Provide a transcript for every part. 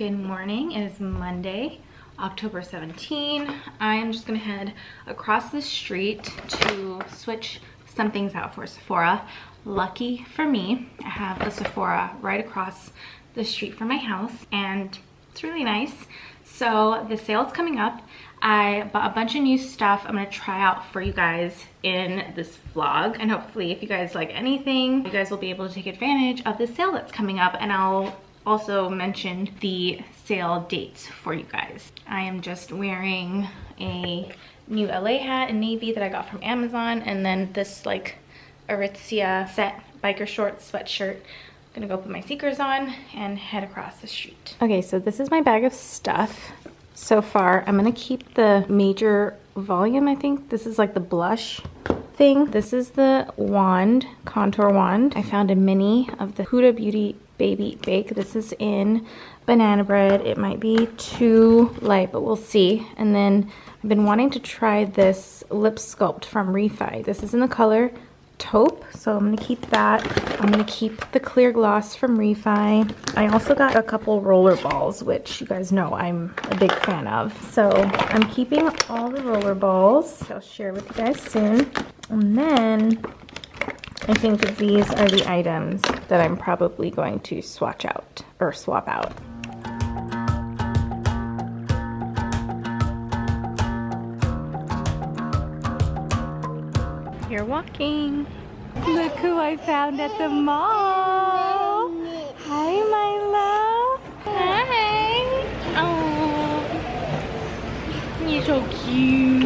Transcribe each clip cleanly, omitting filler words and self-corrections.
Good morning. It is Monday, October 17. I am just gonna head across the street to switch some things out for Sephora. Lucky for me, I have a Sephora right across the street from my house and it's really nice. So the sale's coming up. I bought a bunch of new stuff I'm gonna try out for you guys in this vlog, and hopefully if you guys like anything, you guys will be able to take advantage of the sale that's coming up, and I'll also mention the sale dates for you guys. I am just wearing a new LA hat in navy that I got from Amazon, and then this like Aritzia set biker shorts sweatshirt. I'm gonna go put my sneakers on and head across the street. Okay, so this is my bag of stuff. So far, I'm gonna keep the major volume, I think. This is like the blush thing. This is the wand, contour wand. I found a mini of the Huda Beauty Baby Bake. This is in banana bread. It might be too light, but we'll see. And then I've been wanting to try this lip sculpt from Refi. This is in the color taupe, so I'm gonna keep that. I'm gonna keep the clear gloss from Refi. I also got a couple roller balls, which you guys know I'm a big fan of. So I'm keeping all the roller balls. I'll share with you guys soon. And then I think that these are the items that I'm probably going to swap out. You're walking. Look who I found at the mall. Hi, Milo. Hi. Oh, you're so cute.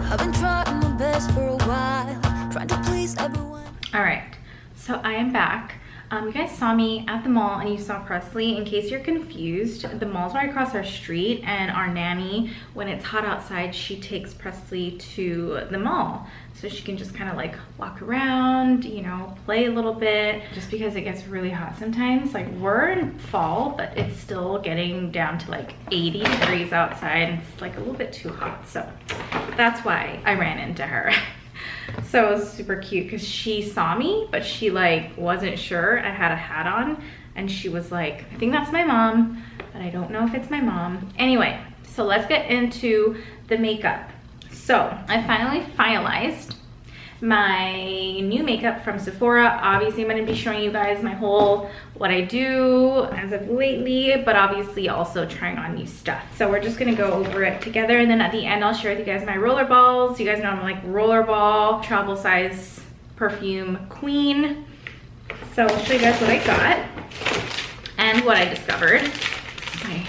I've been trying my best for a while, trying to please everyone. All right, so I am back. You guys saw me at the mall and you saw Presley. In case you're confused, the mall's right across our street, and our nanny, when it's hot outside, she takes Presley to the mall so she can just kind of like walk around, you know, play a little bit, just because it gets really hot sometimes. Like, we're in fall, but it's still getting down to like 80 degrees outside, and it's like a little bit too hot. So that's why I ran into her. So it was super cute because she saw me, but she like wasn't sure I had a hat on, and she was like, I think that's my mom, but I don't know if it's my mom. Anyway, so let's get into the makeup. So I finally finalized my new makeup from Sephora. Obviously I'm going to be showing you guys my whole what I do as of lately, but obviously also trying on new stuff. So we're just going to go over it together, and then at the end I'll share with you guys my roller balls. You guys know I'm like rollerball travel size perfume queen. So I'll show you guys what I got and what I discovered. My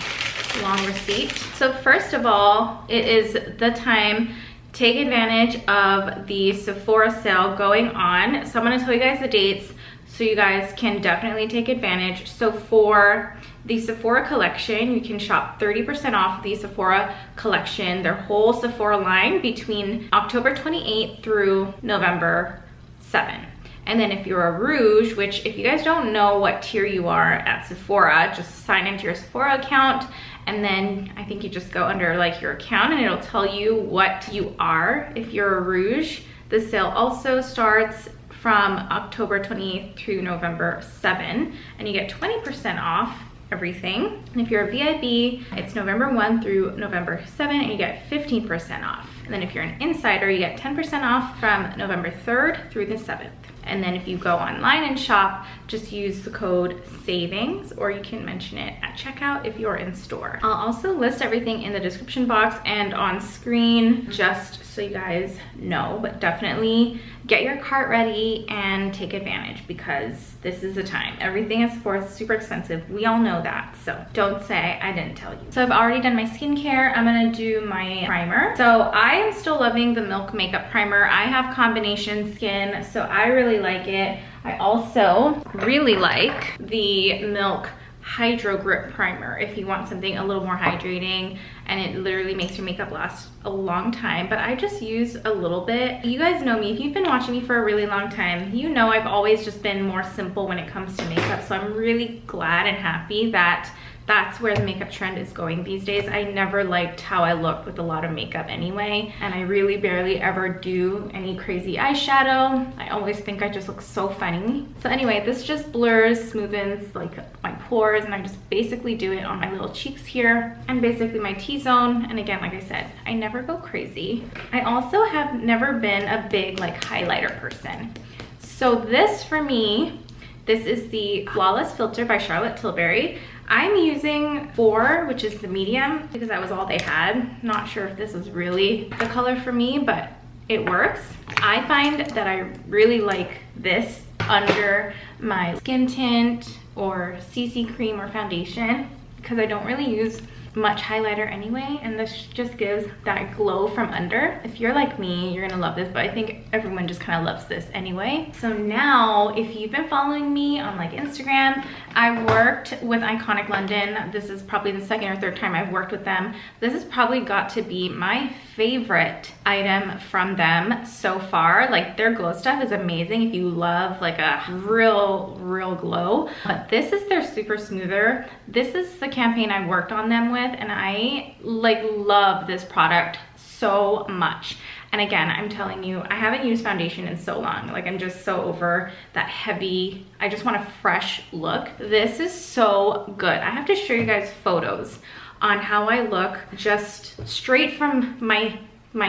long receipt. So first of all, it is the time. Take advantage of the Sephora sale going on. So I'm gonna tell you guys the dates so you guys can definitely take advantage. So for the Sephora collection, you can shop 30% off the Sephora collection, their whole Sephora line, between October 28th through November 7th. And then if you're a Rouge, which if you guys don't know what tier you are at Sephora, just sign into your Sephora account, and then I think you just go under like your account and it'll tell you what you are if you're a Rouge. The sale also starts from October 28th to November 7th, and you get 20% off everything. And if you're a VIP, it's November 1 through November 7, and you get 15% off. And then if you're an insider, you get 10% off from November 3rd through the 7th. And then if you go online and shop, just use the code SAVINGS, or you can mention it at checkout if you're in store. I'll also list everything in the description box and on screen, just so you guys know, but definitely get your cart ready and take advantage, because this is the time. Everything is super expensive. We all know that, so don't say I didn't tell you. So I've already done my skincare. I'm gonna do my primer. So I am still loving the Milk Makeup Primer. I have combination skin, so I really like it. I also really like the Milk Hydro Grip Primer if you want something a little more hydrating, and it literally makes your makeup last a long time, but I just use a little bit. You guys know me. If you've been watching me for a really long time, you know I've always just been more simple when it comes to makeup, so I'm really glad and happy that that's where the makeup trend is going these days. I never liked how I looked with a lot of makeup anyway, and I really barely ever do any crazy eyeshadow. I always think I just look so funny. So anyway, this just blurs, smoothens like my pores, and I just basically do it on my little cheeks here and basically my T-zone. And again, like I said, I never go crazy. I also have never been a big like highlighter person. So this for me, this is the Flawless Filter by Charlotte Tilbury. I'm using 4, which is the medium, because that was all they had. Not sure if this is really the color for me, but it works. I find that I really like this under my skin tint or CC cream or foundation, because I don't really use much highlighter anyway, and this just gives that glow from under. If you're like me, you're gonna love this, but I think everyone just kind of loves this anyway. So now, if you've been following me on like Instagram, I worked with Iconic London. This is probably the 2nd or 3rd time I've worked with them. This has probably got to be my favorite item from them so far. Like, their glow stuff is amazing if you love like a real glow, but this is their super smoother. This is the campaign I worked on them with, and I like love this product so much. And again, I'm telling you, I haven't used foundation in so long. Like, I'm just so over that heavy, I just want a fresh look. This is so good. I have to show you guys photos on how I look just straight from my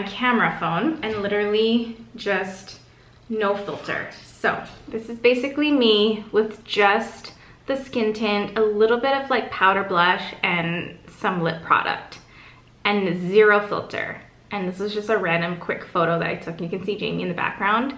camera phone, and literally just no filter. So this is basically me with just the skin tint, a little bit of like powder blush and some lip product, and 0 filter. And this was just a random quick photo that I took. You can see Jamie in the background,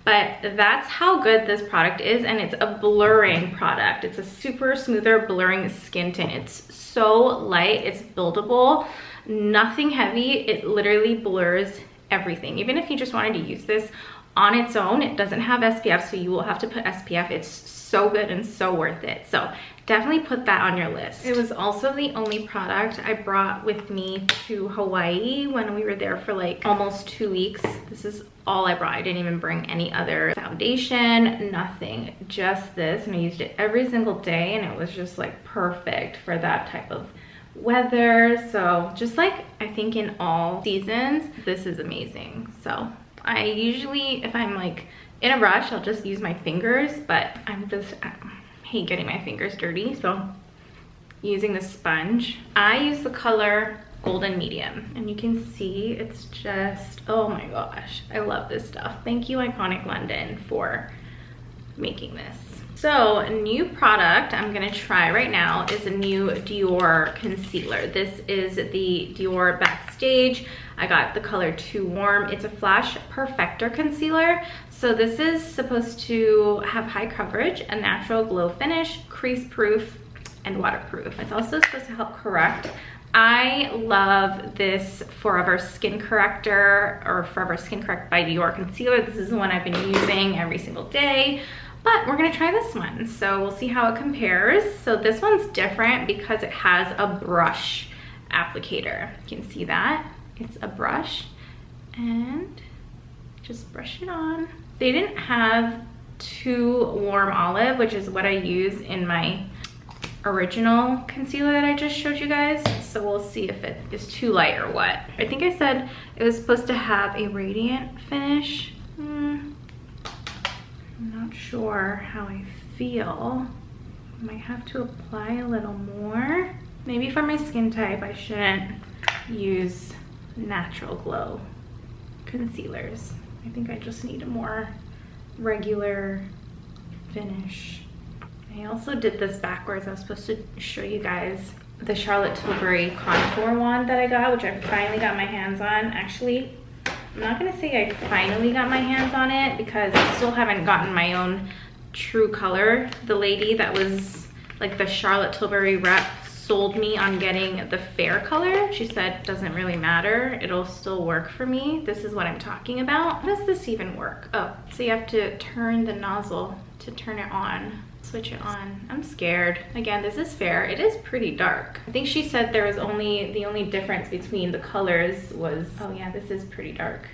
but that's how good this product is. And it's a blurring product. It's a super smoother blurring skin tint. It's so light, it's buildable, nothing heavy. It literally blurs everything. Even if you just wanted to use this on its own, it doesn't have SPF, so you will have to put SPF. It's so good and so worth it. So definitely put that on your list. It was also the only product I brought with me to Hawaii when we were there for like almost 2 weeks. This is all I brought. I didn't even bring any other foundation, nothing, just this. And I used it every single day, and it was just like perfect for that type of weather. So just like, I think in all seasons, this is amazing. So I usually, if I'm like in a rush, I'll just use my fingers, but I hate getting my fingers dirty, so using the sponge. I use the color Golden Medium, and you can see it's just, oh my gosh, I love this stuff. Thank you, Iconic London, for making this. So a new product I'm gonna try right now is a new Dior concealer. This is the Dior Backstage. I got the color Too Warm. It's a Flash Perfector concealer. So this is supposed to have high coverage, a natural glow finish, crease proof, and waterproof. It's also supposed to help correct. I love this Forever Skin Corrector, or Forever Skin Correct by Dior concealer. This is the one I've been using every single day. But we're gonna try this one, so we'll see how it compares. So this one's different because it has a brush applicator. You can see that. It's a brush, and just brush it on. They didn't have Too Warm Olive, which is what I use in my original concealer that I just showed you guys. So we'll see if it is too light or what. I think I said it was supposed to have a radiant finish. I'm not sure how I feel. Might have to apply a little more. Maybe for my skin type, I shouldn't use natural glow concealers. I think I just need a more regular finish. I also did this backwards. I was supposed to show you guys the Charlotte Tilbury contour wand that I got, which I finally got my hands on. Actually, I'm not gonna say I finally got my hands on it because I still haven't gotten my own true color. The lady that was like the Charlotte Tilbury rep sold me on getting the fair color. She said it doesn't really matter, it'll still work for me. This is what I'm talking about. How does this even work? Oh, so you have to turn the nozzle to turn it on. Switch it on. I'm scared. Again, this is fair. It is pretty dark. I think she said there was the only difference between the colors was, oh yeah, this is pretty dark.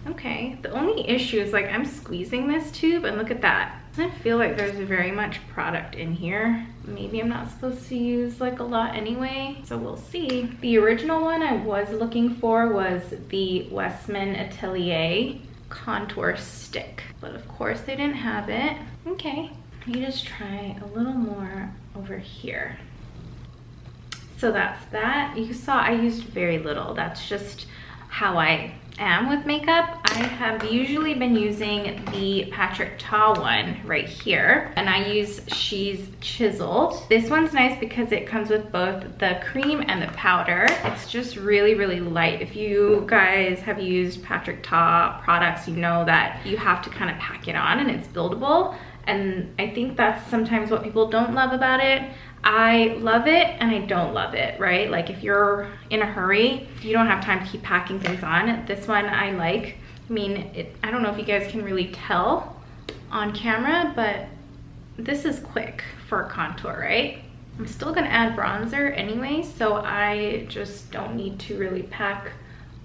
Okay, the only issue is like I'm squeezing this tube and look at that. I feel like there's very much product in here. Maybe I'm not supposed to use like a lot anyway, so we'll see. The original one I was looking for was the Westman Atelier contour stick, but of course they didn't have it. Okay, Let me just try a little more over here. So that's that. You saw I used very little. That's just how I am with makeup. I have usually been using the Patrick Ta one right here, and I use She's Chiseled. This one's nice because it comes with both the cream and the powder. It's just really, really light. If you guys have used Patrick Ta products, you know that you have to kind of pack it on and it's buildable. And I think that's sometimes what people don't love about it. I love it and I don't love it, right? Like if you're in a hurry, you don't have time to keep packing things on. This one I like. I mean, I don't know if you guys can really tell on camera, but this is quick for a contour, right? I'm still gonna add bronzer anyway, so I just don't need to really pack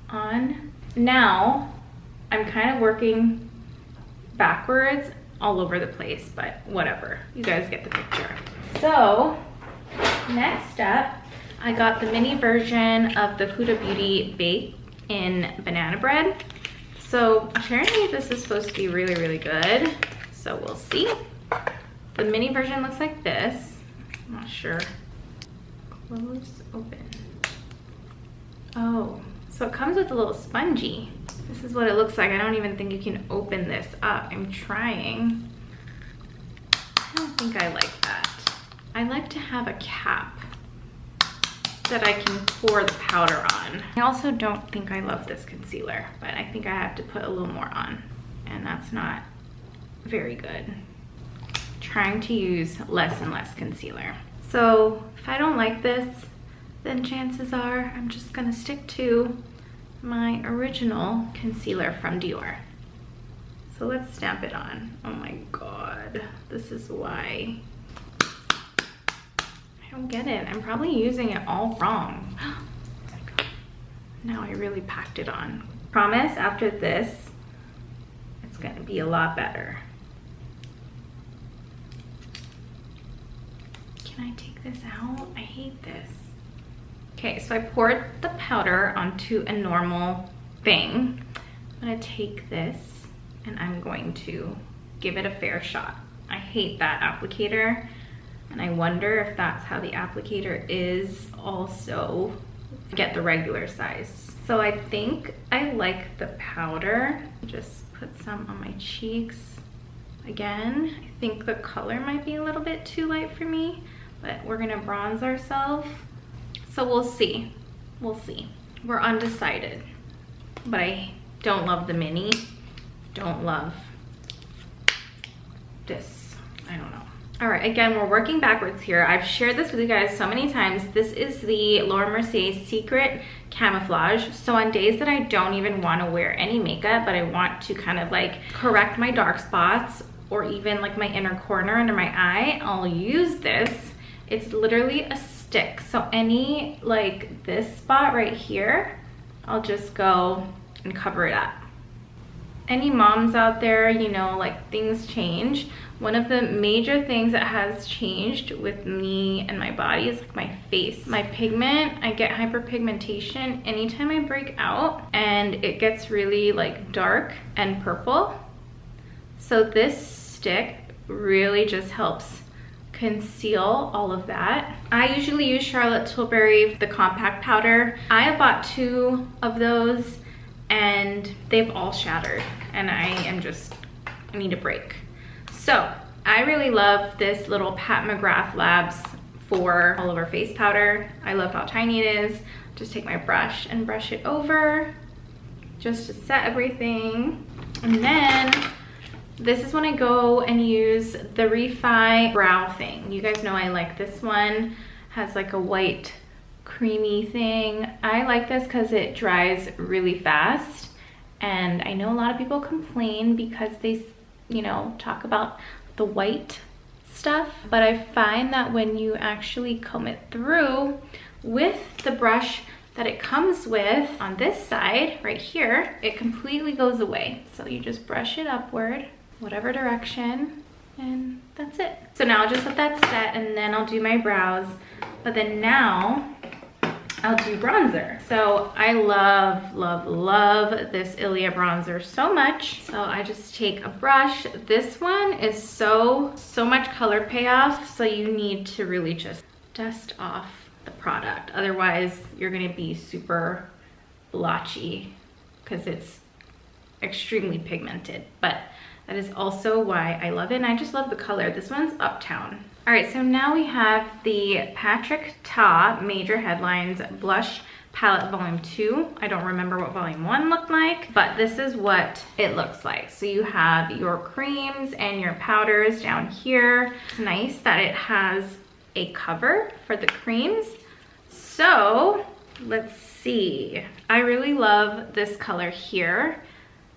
on. Now, I'm kind of working backwards all over the place, but whatever. You guys get the picture. So, next up, I got the mini version of the Huda Beauty Bake in banana bread. So apparently this is supposed to be really, really good. So we'll see. The mini version looks like this. I'm not sure. Close, open. Oh, so it comes with a little spongy. This is what it looks like. I don't even think you can open this up. I'm trying. I don't think I like that. I like to have a cap that I can pour the powder on. I also don't think I love this concealer, but I think I have to put a little more on, and that's not very good. Trying to use less and less concealer. So if I don't like this, then chances are I'm just gonna stick to my original concealer from Dior. So let's stamp it on. Oh my God, this is why. I don't get it. I'm probably using it all wrong. Oh my God. Now I really packed it on. Promise after this, it's gonna be a lot better. Can I take this out? I hate this. Okay, so I poured the powder onto a normal thing. I'm gonna take this and I'm going to give it a fair shot. I hate that applicator, and I wonder if that's how the applicator is also. Get the regular size. So I think I like the powder. Just put some on my cheeks. Again, I think the color might be a little bit too light for me, but we're gonna bronze ourselves. So we'll see, we'll see. We're undecided, but I don't love the mini. Don't love this, I don't know. All right, again, we're working backwards here. I've shared this with you guys so many times. This is the Laura Mercier Secret Camouflage. So on days that I don't even want to wear any makeup, but I want to kind of like correct my dark spots or even like my inner corner under my eye, I'll use this. It's literally a stick. So any like this spot right here, I'll just go and cover it up. Any moms out there, you know, like things change. One of the major things that has changed with me and my body is like my face. My pigment, I get hyperpigmentation anytime I break out, and it gets really like dark and purple. So this stick really just helps conceal all of that. I usually use Charlotte Tilbury, the compact powder. I have bought 2 of those and they've all shattered, and I need a break. So I really love this little Pat McGrath Labs for all over face powder. I love how tiny it is. Just take my brush and brush it over just to set everything. And then this is when I go and use the Refi brow thing. You guys know I like this one. Has like a white creamy thing. I like this because it dries really fast, and I know a lot of people complain because they, you know, talk about the white stuff, but I find that when you actually comb it through with the brush that it comes with on this side right here, it completely goes away. So you just brush it upward, whatever direction, and that's it. So now I'll just let that set, and then I'll do my brows. But then now I'll do bronzer. So I love, love, love this Ilia bronzer so much. So I just take a brush. This one is so much color payoff. So you need to really just dust off the product. Otherwise, you're gonna be super blotchy because it's extremely pigmented. But that is also why I love it. And I just love the color. This one's Uptown. All right, so now we have the Patrick Ta Major Headlines Blush Palette Volume 2. I don't remember what Volume 1 looked like, but this is what it looks like. So you have your creams and your powders down here. It's nice that it has a cover for the creams. So let's see. I really love this color here,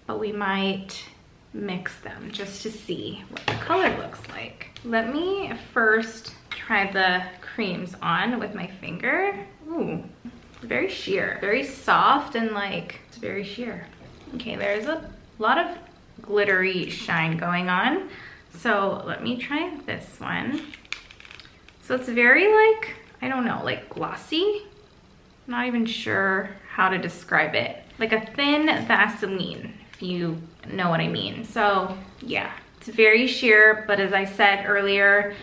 but we might mix them just to see what the color looks like. Let me first try the creams on with my finger. Ooh, very sheer, very soft, and like, it's very sheer. Okay, there's a lot of glittery shine going on. So let me try this one. So it's very like, I don't know, like glossy. I'm not even sure how to describe it. Like a thin Vaseline, if you know what I mean. So yeah, it's very sheer, but as I said earlier,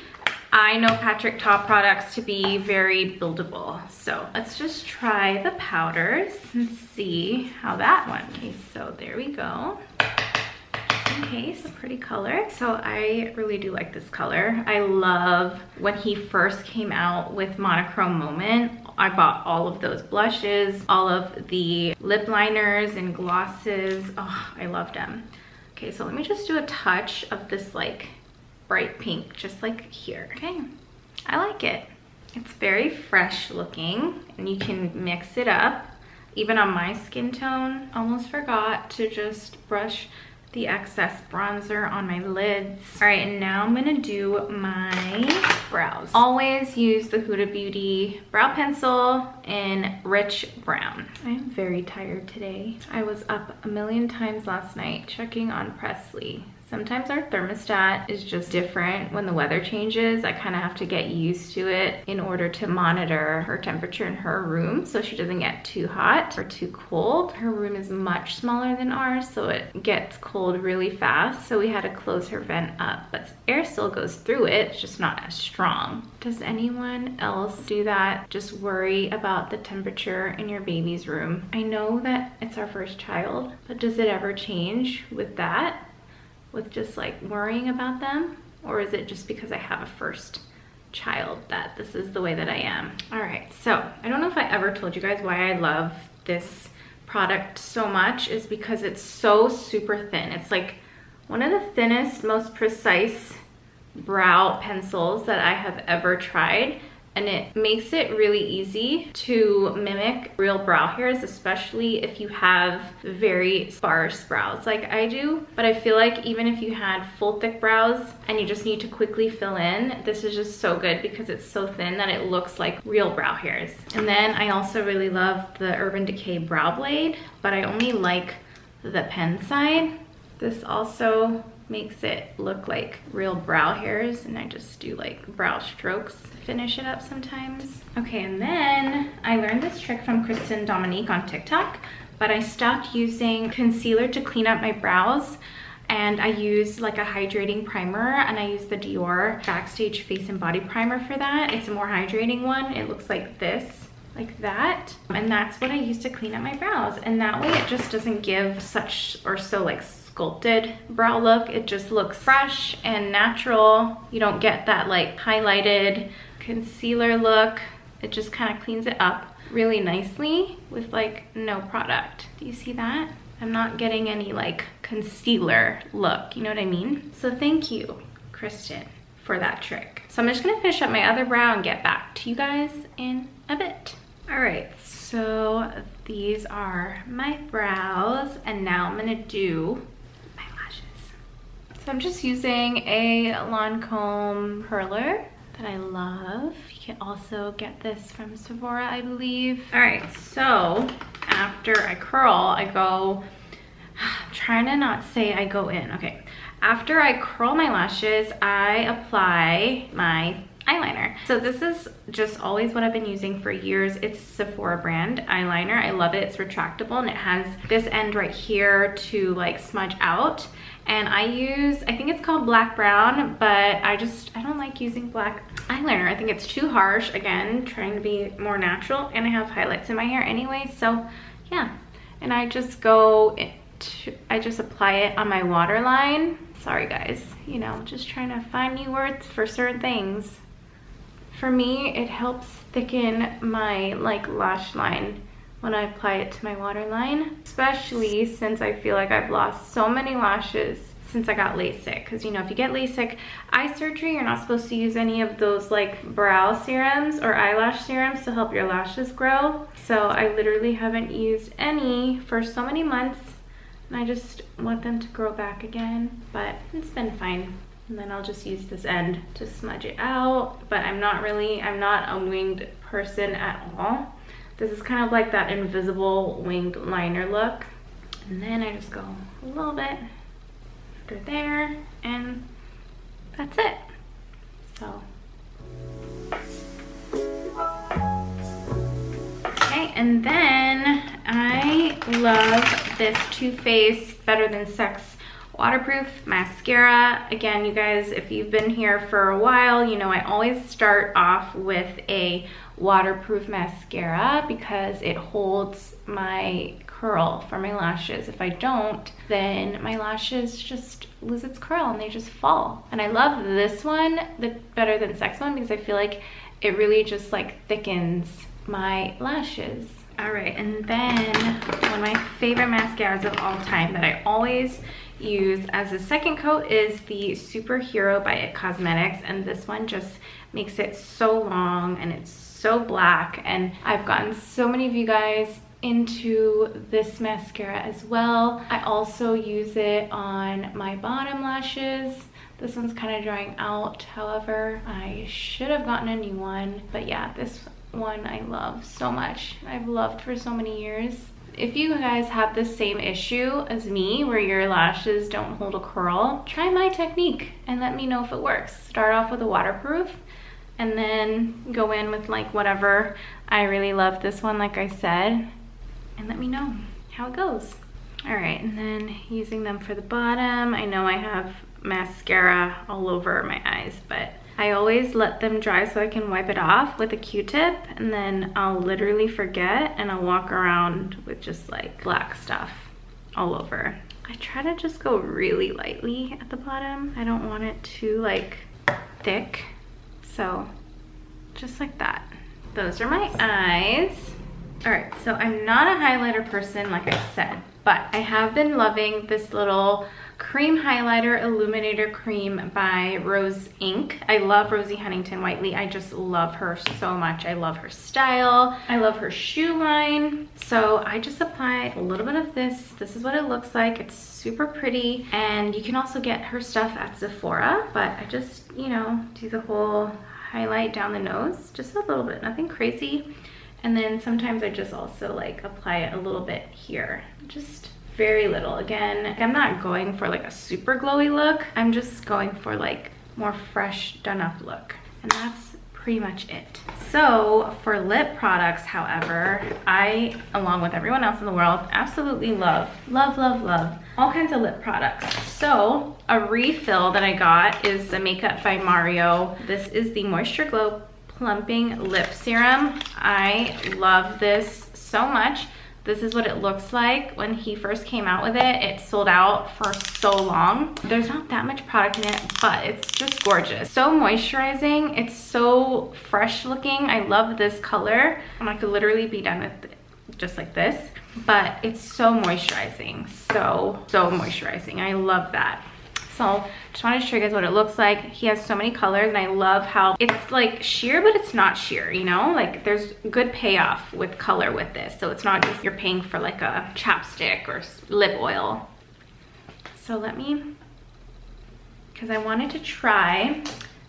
I know Patrick Ta products to be very buildable. So let's just try the powders and see how that one. Okay, so there we go. Just in case, a pretty color. So I really do like this color. I love when he first came out with Monochrome Moment. I bought all of those blushes, all of the lip liners and glosses. Oh, I loved them. Okay, so let me just do a touch of this like bright pink, just like here. Okay, I like it. It's very fresh looking and you can mix it up. Even on my skin tone, almost forgot to just brush the excess bronzer on my lids. All right, and now I'm gonna do my brows. Always use the Huda Beauty brow pencil in rich brown. I'm very tired today. I was up a million times last night checking on Presley. Sometimes our thermostat is just different when the weather changes. I kind of have to get used to it in order to monitor her temperature in her room so she doesn't get too hot or too cold. Her room is much smaller than ours, so it gets cold really fast. So we had to close her vent up, but air still goes through it, it's just not as strong. Does anyone else do that? Just worry about the temperature in your baby's room. I know that it's our first child, but does it ever change with that? With just like worrying about them? Or is it just because I have a first child that this is the way that I am? All right, so I don't know if I ever told you guys why I love this product so much is because it's so super thin. It's like one of the thinnest, most precise brow pencils that I have ever tried. And it makes it really easy to mimic real brow hairs, especially if you have very sparse brows like I do. But I feel like even if you had full thick brows and you just need to quickly fill in, this is just so good because it's so thin that it looks like real brow hairs. And then I also really love the Urban Decay Brow Blade, but I only like the pen side. This also makes it look like real brow hairs, and I just do like brow strokes to finish it up sometimes. Okay, and then I learned this trick from Kristen Dominique on TikTok, but I stopped using concealer to clean up my brows, and I use like a hydrating primer, and I use the Dior Backstage Face and Body Primer for that. It's a more hydrating one. It looks like this, like that, and that's what I use to clean up my brows, and that way it just doesn't give such or so like sculpted brow look. It just looks fresh and natural. You don't get that like highlighted concealer look. It just kind of cleans it up really nicely with like no product. Do you see that? I'm not getting any like concealer look, you know what I mean? So thank you, Kristen, for that trick. So I'm just gonna finish up my other brow and get back to you guys in a bit. All right, so these are my brows, and now I'm gonna do my lashes. So I'm just using a Lancome curler that I love. You can also get this from Sephora, I believe. All right, so after I curl, I go, I'm trying to not say I go in, okay. After I curl my lashes, I apply my eyeliner. So this is just always what I've been using for years. It's Sephora brand eyeliner. I love it. It's retractable and it has this end right here to like smudge out. And I think it's called black brown, but I don't like using black eyeliner. I think it's too harsh. Again, trying to be more natural, and I have highlights in my hair anyway, so yeah. And I just apply it on my waterline. Sorry guys, you know, just trying to find new words for certain things. For me, it helps thicken my like lash line when I apply it to my waterline, especially since I feel like I've lost so many lashes since I got LASIK. Because you know, if you get LASIK eye surgery, you're not supposed to use any of those like brow serums or eyelash serums to help your lashes grow. So I literally haven't used any for so many months, and I just want them to grow back again, but it's been fine. And then I'll just use this end to smudge it out, but I'm not a winged person at all. This is kind of like that invisible winged liner look. And then I just go a little bit under there, and that's it. So. Okay, and then I love this Too Faced Better Than Sex waterproof mascara. Again, you guys, if you've been here for a while, you know I always start off with a waterproof mascara because it holds my curl for my lashes. If I don't, then my lashes just lose its curl and they just fall. And I love this one, the Better Than Sex one, because I feel like it really just like thickens my lashes. All right, and then one of my favorite mascaras of all time that I always use as a second coat is the Superhero by It Cosmetics, and this one just makes it so long and it's so black, and I've gotten so many of you guys into this mascara as well. I also use it on my bottom lashes. This one's kind of drying out, however I should have gotten a new one, but yeah, this one I love so much. I've loved for so many years. If you guys have the same issue as me where your lashes don't hold a curl, try my technique and let me know if it works. Start off with a waterproof and then go in with like whatever. I really love this one, like I said, and let me know how it goes. All right, and then using them for the bottom. I know I have mascara all over my eyes, but I always let them dry so I can wipe it off with a Q-tip, and then I'll literally forget and I'll walk around with just like black stuff all over. I try to just go really lightly at the bottom. I don't want it too like thick, so just like that. Those are my eyes. All right, so I'm not a highlighter person like I said, but I have been loving this little cream highlighter illuminator cream by Rose Inc. I love Rosie Huntington-Whiteley. I just love her so much. I love her style. I love her shoe line. So I just apply a little bit of this. This is what it looks like. It's super pretty, and you can also get her stuff at Sephora, but I just, you know, do the whole highlight down the nose, just a little bit, nothing crazy. And then sometimes I just also like apply it a little bit here, just very little. Again, I'm not going for like a super glowy look. I'm just going for like more fresh done up look, and that's pretty much it. So for lip products, however, I, along with everyone else in the world, absolutely love all kinds of lip products. So a refill that I got is the Makeup by Mario. This is the Moisture Glow Plumping Lip Serum. I love this so much. This is what it looks like. When he first came out with it, it sold out for so long. There's not that much product in it, but it's just gorgeous. So moisturizing. It's so fresh looking. I love this color. And I could literally be done with it just like this, but it's so moisturizing. So moisturizing. I love that. So just wanted to show you guys what it looks like. He has so many colors, and I love how it's like sheer, but it's not sheer, you know? Like there's good payoff with color with this. So it's not just you're paying for like a chapstick or lip oil. So let me, because I wanted to try,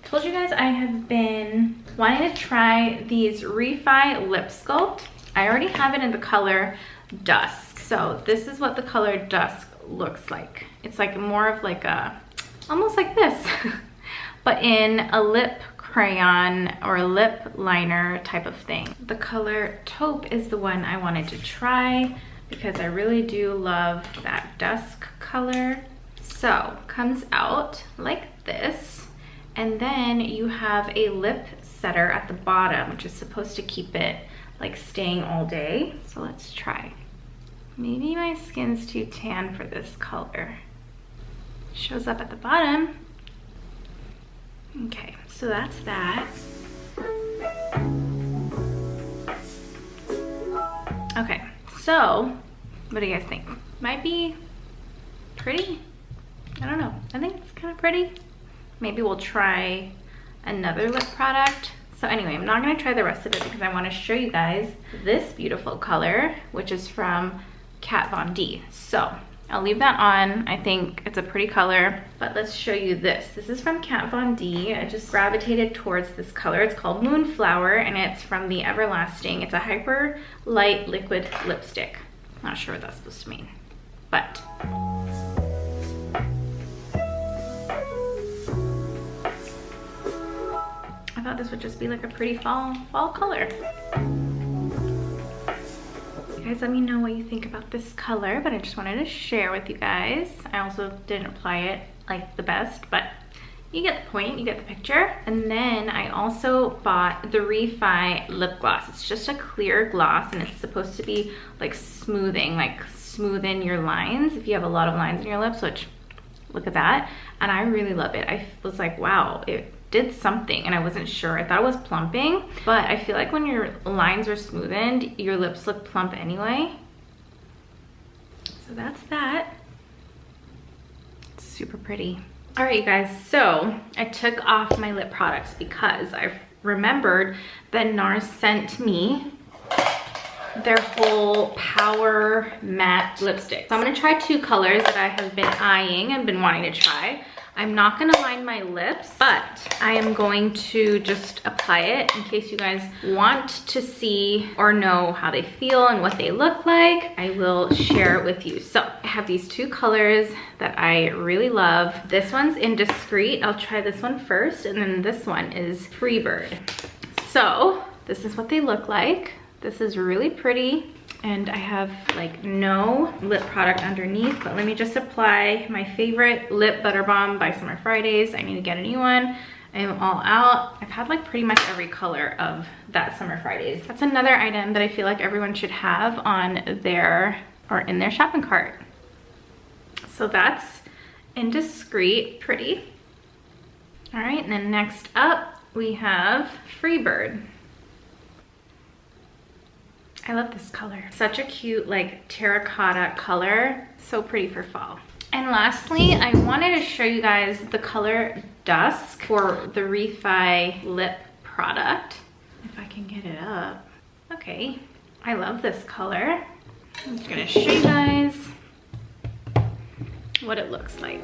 told you guys I have been wanting to try these Refi Lip Sculpt. I already have it in the color Dusk. So this is what the color Dusk looks like. It's like more of like a, almost like this, but in a lip crayon or lip liner type of thing. The color taupe is the one I wanted to try because I really do love that dusk color. So comes out like this, and then you have a lip setter at the bottom, which is supposed to keep it like staying all day. So let's try. Maybe my skin's too tan for this color. Shows up at the bottom. Okay, so that's that. Okay, so what do you guys think? Might be pretty? I don't know. I think it's kind of pretty. Maybe we'll try another lip product. So anyway, I'm not gonna try the rest of it because I wanna show you guys this beautiful color, which is from Kat Von D. So I'll leave that on. I think it's a pretty color, but let's show you this. This is from Kat Von D. I just gravitated towards this color. It's called Moonflower, and it's from the Everlasting. It's a hyper light liquid lipstick. Not sure what that's supposed to mean, but I thought this would just be like a pretty fall color. Guys, let me know what you think about this color, but I just wanted to share with you guys. I also didn't apply it like the best, but you get the point, you get the picture. And then I also bought the Refi lip gloss. It's just a clear gloss, and it's supposed to be like smoothing, like smoothen your lines if you have a lot of lines in your lips, which look at that. And I really love it. I was like, wow, it did something, and I wasn't sure. I thought it was plumping, but I feel like when your lines are smoothened, your lips look plump anyway. So that's that. It's super pretty. All right, you guys, so I took off my lip products because I remembered that NARS sent me their whole Power Matte lipstick. So I'm gonna try two colors that I have been eyeing and been wanting to try. I'm not gonna line my lips, but I am going to just apply it in case you guys want to see or know how they feel and what they look like. I will share it with you. So I have these two colors that I really love. This one's Indiscreet. I'll try this one first, and then this one is Freebird. So this is what they look like. This is really pretty. And I have like no lip product underneath, but let me just apply my favorite lip butter bomb by Summer Fridays. I need to get a new one. I am all out. I've had like pretty much every color of that Summer Fridays. That's another item that I feel like everyone should have on their, or in their shopping cart. So that's Indiscreet, pretty. All right, and then next up we have Freebird. I love this color. Such a cute like terracotta color. So pretty for fall. And lastly, I wanted to show you guys the color Dusk for the Refi lip product. If I can get it up. Okay, I love this color. I'm just gonna show you guys what it looks like.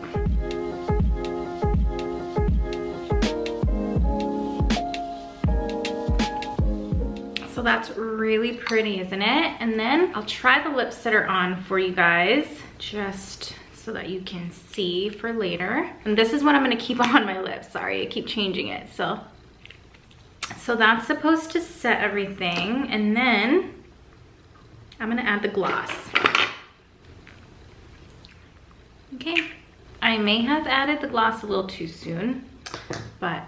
So that's really pretty, isn't it? And then I'll try the lip setter on for you guys, just so that you can see for later. And this is what I'm gonna keep on my lips. Sorry, I keep changing it. So that's supposed to set everything. And then I'm gonna add the gloss. Okay, I may have added the gloss a little too soon, but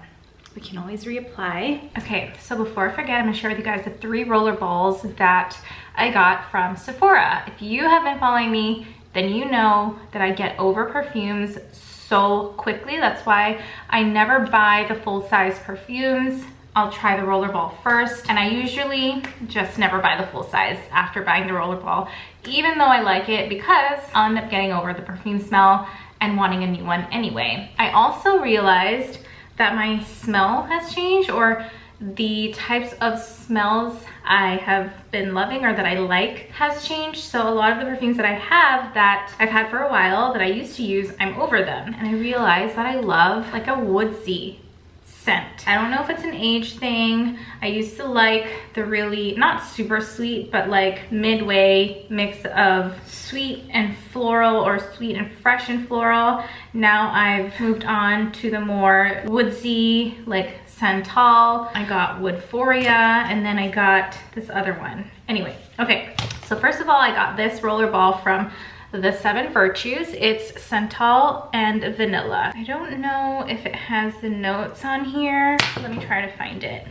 we can always reapply. Okay, so before I forget, I'm gonna share with you guys the 3 roller balls that I got from Sephora. If you have been following me, then you know that I get over perfumes so quickly. That's why I never buy the full-size perfumes. I'll try the roller ball first, and I usually just never buy the full size after buying the roller ball, even though I like it, because I'll end up getting over the perfume smell and wanting a new one anyway. I also realized that my smell has changed, or the types of smells I have been loving or that I like has changed. So a lot of the perfumes that I have that I've had for a while that I used to use, I'm over them. And I realized that I love like a woodsy scent. I don't know if it's an age thing. I used to like the really, not super sweet, but like midway mix of sweet and floral, or sweet and fresh and floral. Now I've moved on to the more woodsy, like Santal, I got Woodphoria, and then I got this other one. Anyway, okay, so first of all, I got this roller ball from the 7 Virtues. It's Santal and Vanilla. I don't know if it has the notes on here. Let me try to find it.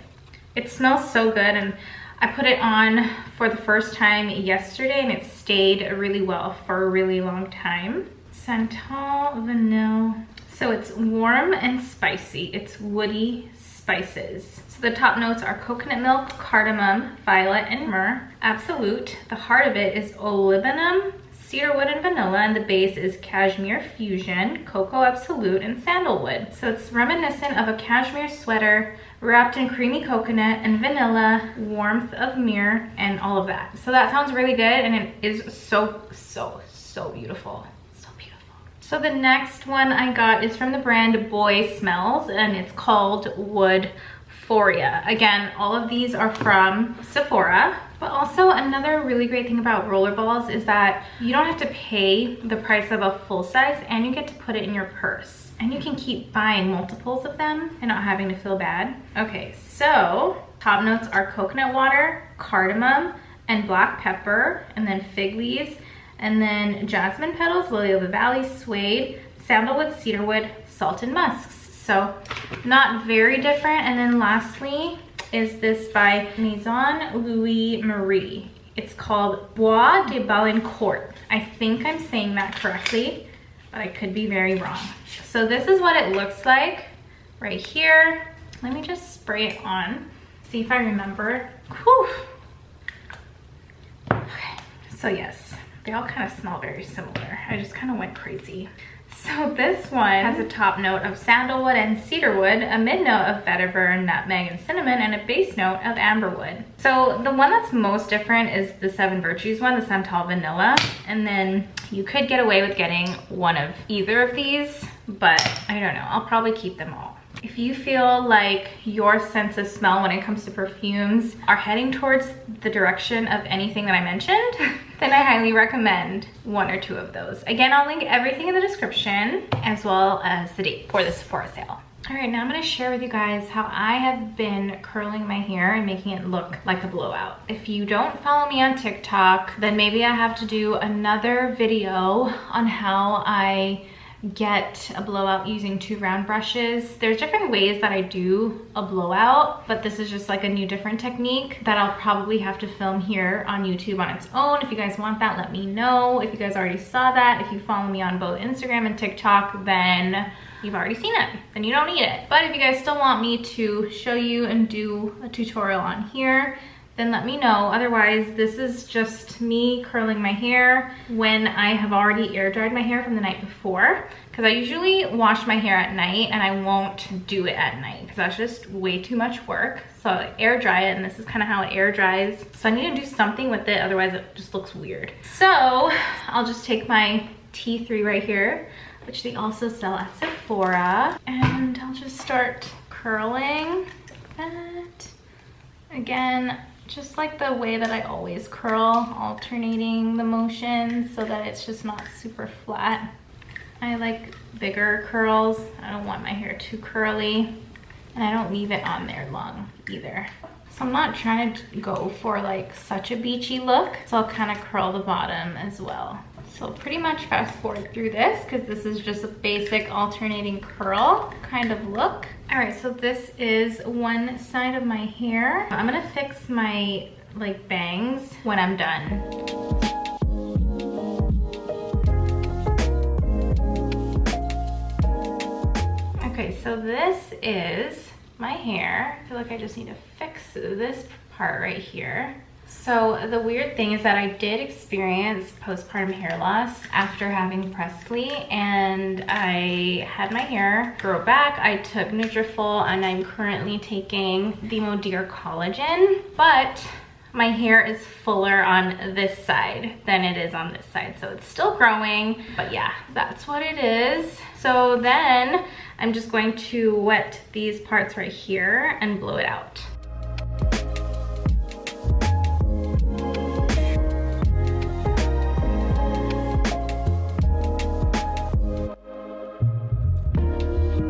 It smells so good, and I put it on for the first time yesterday and it stayed really well for a really long time. Santal Vanilla. So it's warm and spicy. It's woody spices. So the top notes are coconut milk, cardamom, violet, and myrrh. Absolute. The heart of it is olibanum, cedarwood, and vanilla, and the base is cashmere fusion, cocoa absolute, and sandalwood. So it's reminiscent of a cashmere sweater wrapped in creamy coconut and vanilla, warmth of myrrh, and all of that. So that sounds really good, and it is so beautiful. So the next one I got is from the brand Boy Smells, and it's called Woodphoria. Again, all of these are from Sephora. But also another really great thing about rollerballs is that you don't have to pay the price of a full size, and you get to put it in your purse. And you can keep buying multiples of them and not having to feel bad. Okay, so top notes are coconut water, cardamom, and black pepper, and then fig leaves, and then jasmine petals, lily of the valley, suede, sandalwood, cedarwood, salt, and musks. So not very different. And then lastly is this by Maison Louis Marie. It's called Bois de Balincourt. I think I'm saying that correctly, but I could be very wrong. So this is what it looks like right here. Let me just spray it on, see if I remember. Whew. Okay, so yes. They all kind of smell very similar. I just kind of went crazy. So this one has a top note of sandalwood and cedarwood, a mid note of vetiver, nutmeg, and cinnamon, and a base note of amberwood. So the one that's most different is the 7 Virtues one, the Santal Vanilla. And then you could get away with getting one of either of these, but I don't know. I'll probably keep them all. If you feel like your sense of smell when it comes to perfumes are heading towards the direction of anything that I mentioned, then I highly recommend 1 or 2 of those. Again, I'll link everything in the description as well as the date for the Sephora sale. All right, now I'm gonna share with you guys how I have been curling my hair and making it look like a blowout. If you don't follow me on TikTok, then maybe I have to do another video on how I get a blowout using 2 round brushes. There's different ways that I do a blowout, but this is just like a new different technique that I'll probably have to film here on YouTube on its own. If you guys want that, let me know. If you guys already saw that, if you follow me on both Instagram and TikTok, then you've already seen it, then you don't need it. But if you guys still want me to show you and do a tutorial on here, then let me know. Otherwise, this is just me curling my hair when I have already air dried my hair from the night before, because I usually wash my hair at night and I won't do it at night because that's just way too much work. So I air dry it, and this is kind of how it air dries. So I need to do something with it, otherwise it just looks weird. So I'll just take my T3 right here, which they also sell at Sephora, and I'll just start curling that. Again, just like the way that I always curl, alternating the motions so that it's just not super flat. I like bigger curls. I don't want my hair too curly, and I don't leave it on there long either. So I'm not trying to go for like such a beachy look, so I'll kind of curl the bottom as well. So pretty much fast forward through this because this is just a basic alternating curl kind of look. All right, so this is one side of my hair. I'm gonna fix my like bangs when I'm done. Okay, so this is my hair. I feel like I just need to fix this part right here. So the weird thing is that I did experience postpartum hair loss after having Presley, and I had my hair grow back. I took Nutrafol, and I'm currently taking the Modere Collagen, but my hair is fuller on this side than it is on this side. So it's still growing, but yeah, that's what it is. So then I'm just going to wet these parts right here and blow it out.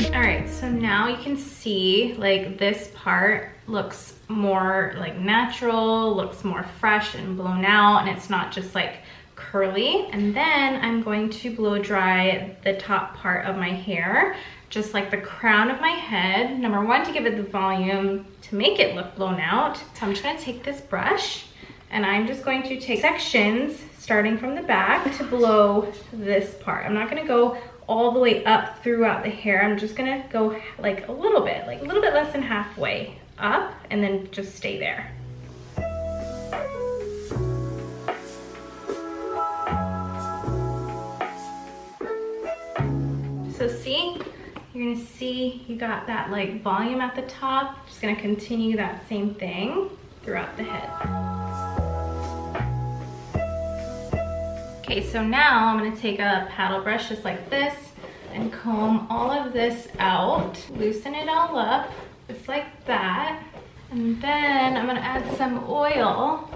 All right, so now you can see like this part looks more like natural, looks more fresh and blown out, and it's not just like curly. And then I'm going to blow dry the top part of my hair, just like the crown of my head. Number one, to give it the volume to make it look blown out. So I'm just gonna take this brush and I'm just going to take sections starting from the back to blow this part. I'm not gonna go all the way up throughout the hair. I'm just gonna go like a little bit less than halfway up, and then just stay there. So see, you're gonna see you got that like volume at the top. Just gonna continue that same thing throughout the head. Okay, so now I'm gonna take a paddle brush just like this and comb all of this out, loosen it all up, just like that. And then I'm gonna add some oil,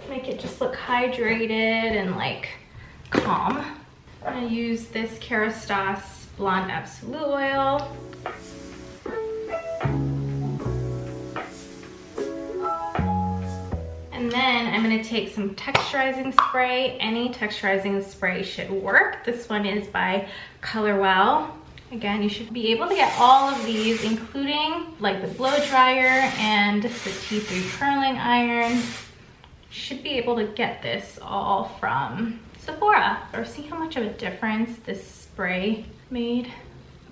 make it just look hydrated and like calm. I'm gonna use this Kerastase Blonde Absolute Oil. And then I'm gonna take some texturizing spray. Any texturizing spray should work. This one is by Color Wow. Again, you should be able to get all of these, including like the blow dryer and the T3 curling iron. You should be able to get this all from Sephora. Or see how much of a difference this spray made.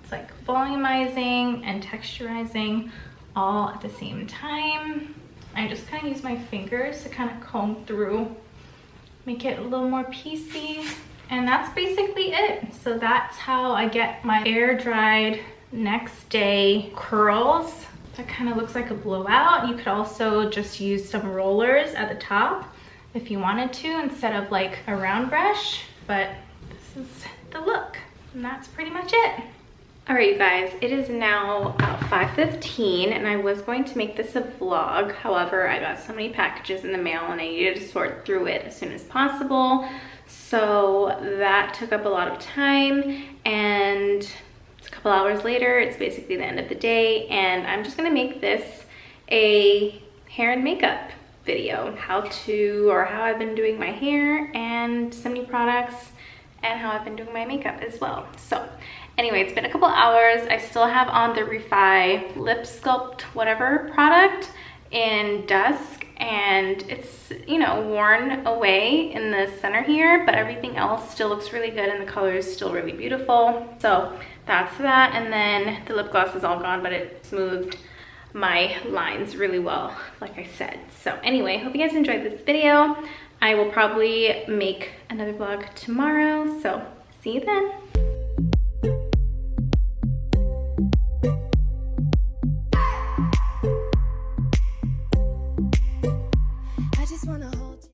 It's like volumizing and texturizing all at the same time. I just kind of use my fingers to kind of comb through, make it a little more piecey. And that's basically it. So that's how I get my air dried next day curls. That kind of looks like a blowout. You could also just use some rollers at the top if you wanted to, instead of like a round brush. But this is the look, and that's pretty much it. All right, you guys, it is now about 5:15, and I was going to make this a vlog. However, I got so many packages in the mail and I needed to sort through it as soon as possible. So that took up a lot of time, and a couple hours later, it's basically the end of the day, and I'm just gonna make this a hair and makeup video, how I've been doing my hair and some new products, and how I've been doing my makeup as well. So anyway, it's been a couple hours. I still have on the Refi Lip Sculpt whatever product in Dusk, and it's, you know, worn away in the center here, but everything else still looks really good and the color is still really beautiful. So that's that. And then the lip gloss is all gone, but it smoothed my lines really well, like I said. So anyway, hope you guys enjoyed this video. I will probably make another vlog tomorrow, so see you then.